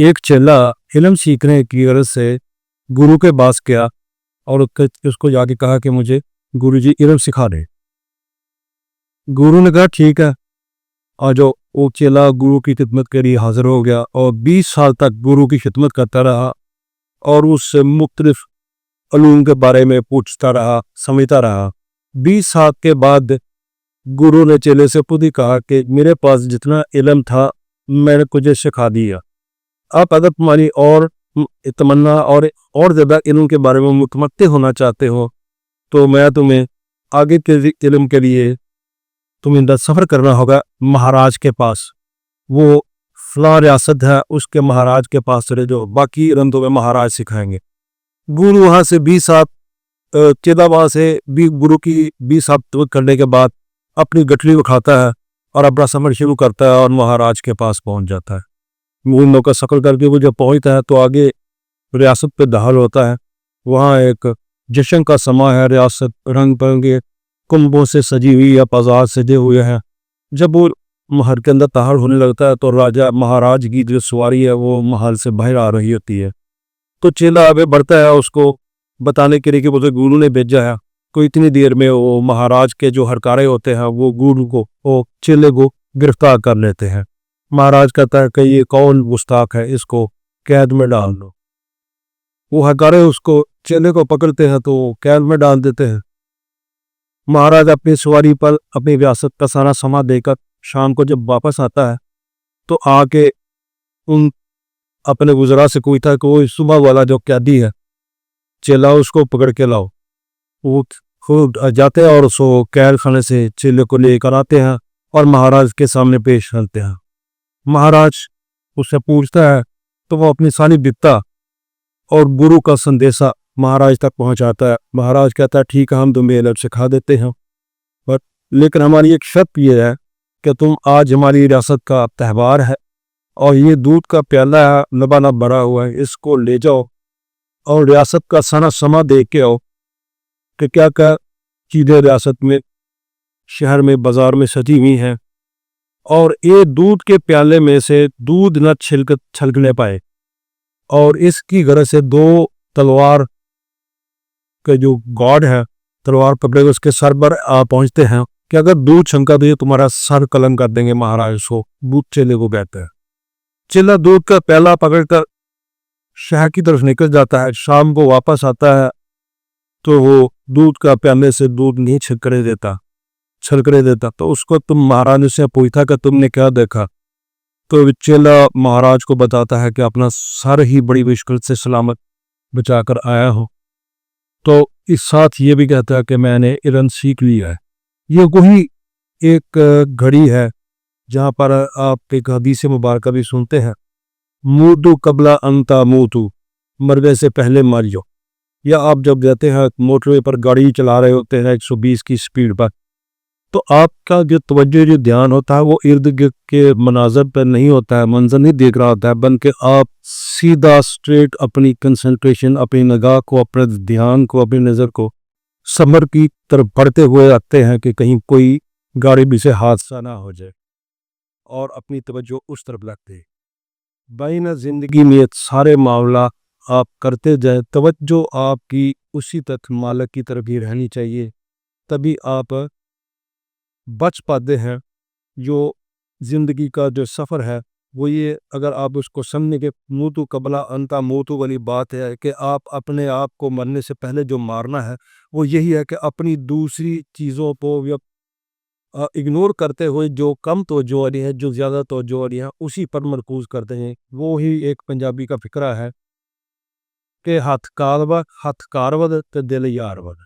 एक चेला इल्म सीखने की गरज से गुरु के पास गया और उसको जाके कहा कि मुझे गुरुजी इल्म सिखा दे। गुरु ने कहा ठीक है, आ जाओ। वो चेला गुरु की खिदमत के लिए हाजिर हो गया और 20 साल तक गुरु की खिदमत करता रहा और उससे मुख्तलिफ अलूम के बारे में पूछता रहा, समझता रहा। 20 साल के बाद गुरु ने चेले से खुद ही कहा कि मेरे पास जितना इल्म था मैंने तुझे सिखा दिया। आप अगर तुम्हारी और तमन्ना और ज़्यादा इल्म के बारे में मुतमत्ते होना चाहते हो तो मैं तुम्हें आगे के इल्म के लिए तुम्हें सफ़र करना होगा महाराज के पास। वो फलां रियासत है, उसके महाराज के पास चले जाओ, बाकी इल्म तुम्हें महाराज सिखाएंगे। गुरु वहाँ से 20 साल चेला वहाँ से भी गुरु की 20 साल तवक्कुल करने के बाद अपनी गठरी उठाता है और अपना सफ़र शुरू करता है और महाराज के पास पहुँच जाता है। उन का सफ़र करके वो जब पहुँचता है तो आगे रियासत पे दाखिल होता है। वहाँ एक जश्न का समा है, रियासत रंग बिरंगे कुंभों से सजी हुई या बाजार सजे हुए हैं। जब वो महल के अंदर दाखिल होने लगता है तो राजा महाराज की जो सवारी है वो महल से बाहर आ रही होती है। तो चेला आगे बढ़ता है उसको बताने के लिए कि मुझे गुरु ने भेजा है। तो इतनी देर में वो महाराज के जो हरकारे होते हैं वो गुरु को, वो चेले को गिरफ्तार कर लेते हैं। महाराज कहता है कि ये कौन गुस्ताख है, इसको कैद में डाल दो। वो हकारे उसको चेले को पकड़ते हैं तो कैद में डाल देते हैं। महाराज अपनी सवारी पर अपनी रियासत का सारा समा देकर शाम को जब वापस आता है तो आके उन अपने गुजरा से पूछता है कि वो सुबह वाला जो कैदी है चेला उसको पकड़ के लाओ। वो खुद जाते हैं और उसको कैद खाने से चेले को लेकर आते हैं और महाराज के सामने पेश करते हैं। महाराज उससे पूछता है तो वो अपनी सारी बिकता और गुरु का संदेशा महाराज तक पहुंचाता है। महाराज कहता है ठीक है, हम तुम्हें इल्म सिखा देते हैं, बट लेकिन हमारी एक शर्त ये है कि तुम आज हमारी रियासत का त्यौहार है और ये दूध का प्याला है लबालब भरा हुआ है, इसको ले जाओ और रियासत का सारा समा देख के आओ कि क्या क्या चीज़ें रियासत में, शहर में, बाजार में सजी हुई हैं और ये दूध के प्याले में से दूध न छलकने पाए। और इसकी गरज से 2 तलवार के जो गॉड है तलवार पकड़े उसके सर पर पहुंचते हैं कि अगर दूध छलका तो ये तुम्हारा सर कलम कर देंगे। महाराज को दूध चेले को कहते हैं। चेला दूध का प्याला पकड़कर शहर की तरफ निकल जाता है। शाम को वापस आता है तो वो दूध का प्याले से दूध नहीं छलकने देता। तो उसको तुम महाराज से पूछा कि तुमने क्या देखा? तो चेला महाराज को बताता है कि अपना सर ही बड़ी मुश्किल से सलामत बचाकर आया हो। तो इस साथ ये भी कहता है कि मैंने इल्म सीख लिया है। ये वही एक घड़ी है जहाँ पर आप एक हदीस मुबारक भी सुनते हैं, मूतू कबला अंता मूतू, मरने से पहले मर जाओ। या आप जब जाते हैं मोटरवे पर गाड़ी चला रहे होते हैं 120 की स्पीड पर, तो आपका जो तवज्जो जो ध्यान होता है वो इर्द गिर्द के मनाजर पर नहीं होता है, मंजर नहीं देख रहा होता है, बल्कि आप सीधा स्ट्रेट अपनी कंसंट्रेशन, अपनी निगाह को, अपने ध्यान को, अपनी नज़र को समर की तरफ बढ़ते हुए रखते हैं कि कहीं कोई गाड़ी भी से हादसा ना हो जाए और अपनी तवज्जो उस तरफ रखते हैं। बाइना ज़िंदगी में सारे मामला आप करते जाए, तवज्जो आपकी उसी तक मालिक की तरफ ही रहनी चाहिए, तभी आप बच पाते हैं। जो ज़िंदगी का जो सफ़र है वो ये, अगर आप उसको समझने के मूतू कबला अंता मूतू वाली बात है कि आप अपने आप को मरने से पहले जो मारना है वो यही है कि अपनी दूसरी चीज़ों को इग्नोर करते हुए जो कम तवज्जो वाली है, जो ज़्यादा तवज्जो वाली है, उसी पर मरकूज़ करते हैं। वो ही एक पंजाबी का फ़िक्रा है कि हथ कारवद ते दिल यार वद।